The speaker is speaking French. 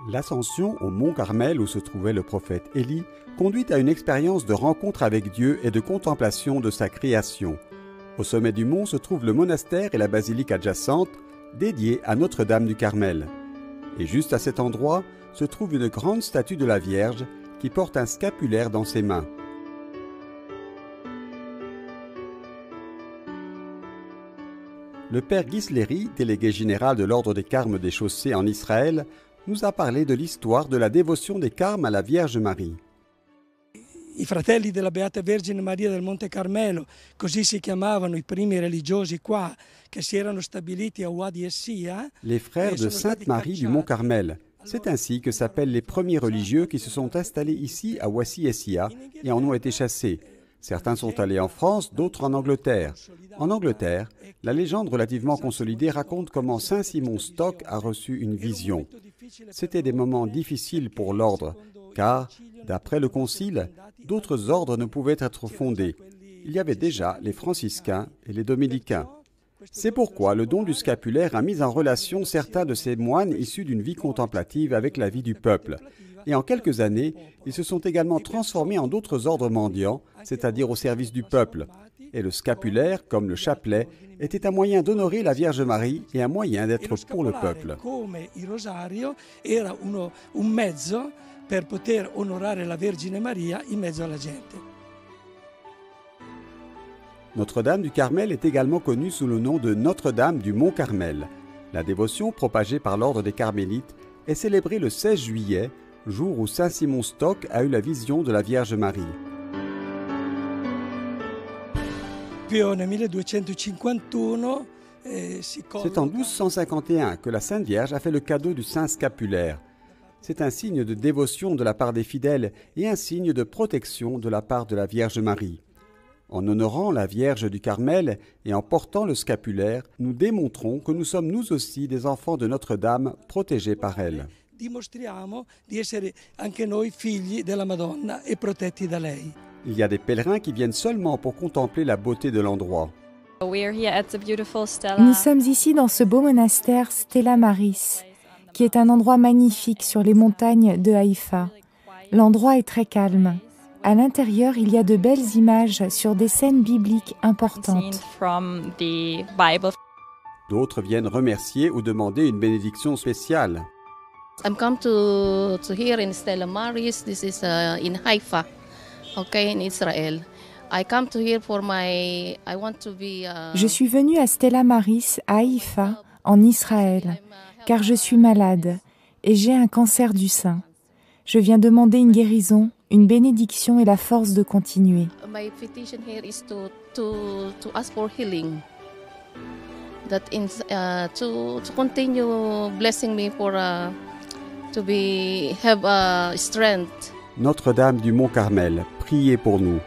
L'ascension au mont Carmel où se trouvait le prophète Élie conduit à une expérience de rencontre avec Dieu et de contemplation de sa création. Au sommet du mont se trouve le monastère et la basilique adjacente, dédiée à Notre-Dame du Carmel. Et juste à cet endroit se trouve une grande statue de la Vierge qui porte un scapulaire dans ses mains. Le père Ghisleri, délégué général de l'ordre des Carmes des Chaussées en Israël, nous a parlé de l'histoire de la dévotion des Carmes à la Vierge Marie. I fratelli della Beata Vergine Maria del Monte Carmelo, così si chiamavano i primi religiosi qua, che si erano stabiliti a Wadi Essia. Les frères de Sainte Marie du Mont Carmel. C'est ainsi que s'appellent les premiers religieux qui se sont installés ici à Wadi Essia et en ont été chassés. Certains sont allés en France, d'autres en Angleterre. En Angleterre, la légende relativement consolidée raconte comment Saint Simon Stock a reçu une vision. C'était des moments difficiles pour l'ordre, car, d'après le Concile, d'autres ordres ne pouvaient être fondés. Il y avait déjà les franciscains et les dominicains. C'est pourquoi le don du scapulaire a mis en relation certains de ces moines issus d'une vie contemplative avec la vie du peuple. Et en quelques années, ils se sont également transformés en d'autres ordres mendiants, c'est-à-dire au service du peuple. Et le scapulaire, comme le chapelet, était un moyen d'honorer la Vierge Marie et un moyen d'être pour le peuple. Per poter onorare la Vergine Maria in mezzo alla gente. Notre-Dame du Carmel est également connue sous le nom de Notre-Dame du Mont Carmel. La dévotion propagée par l'ordre des Carmélites est célébrée le 16 juillet, jour où Saint Simon Stock a eu la vision de la Vierge Marie. C'est en 1251 que la Sainte Vierge a fait le cadeau du Saint Scapulaire. C'est un signe de dévotion de la part des fidèles et un signe de protection de la part de la Vierge Marie. En honorant la Vierge du Carmel et en portant le scapulaire, nous démontrons que nous sommes nous aussi des enfants de Notre-Dame protégés par elle. Dimostriamo di essere anche noi figli della Madonna e protetti da lei. Il y a des pèlerins qui viennent seulement pour contempler la beauté de l'endroit. Nous sommes ici dans ce beau monastère Stella Maris, qui est un endroit magnifique sur les montagnes de Haïfa. L'endroit est très calme. À l'intérieur, il y a de belles images sur des scènes bibliques importantes. D'autres viennent remercier ou demander une bénédiction spéciale. I'm come to here in Stella Maris. This is in Haifa, okay, in Israel. I come to here for my. I want to be. Je suis venue à Stella Maris à Haïfa, en Israël, car je suis malade et j'ai un cancer du sein. Je viens demander une guérison, une bénédiction et la force de continuer. My petition here is to ask for healing. That in to continue blessing me for to be have strength. Notre-Dame du Mont Carmel, priez pour nous.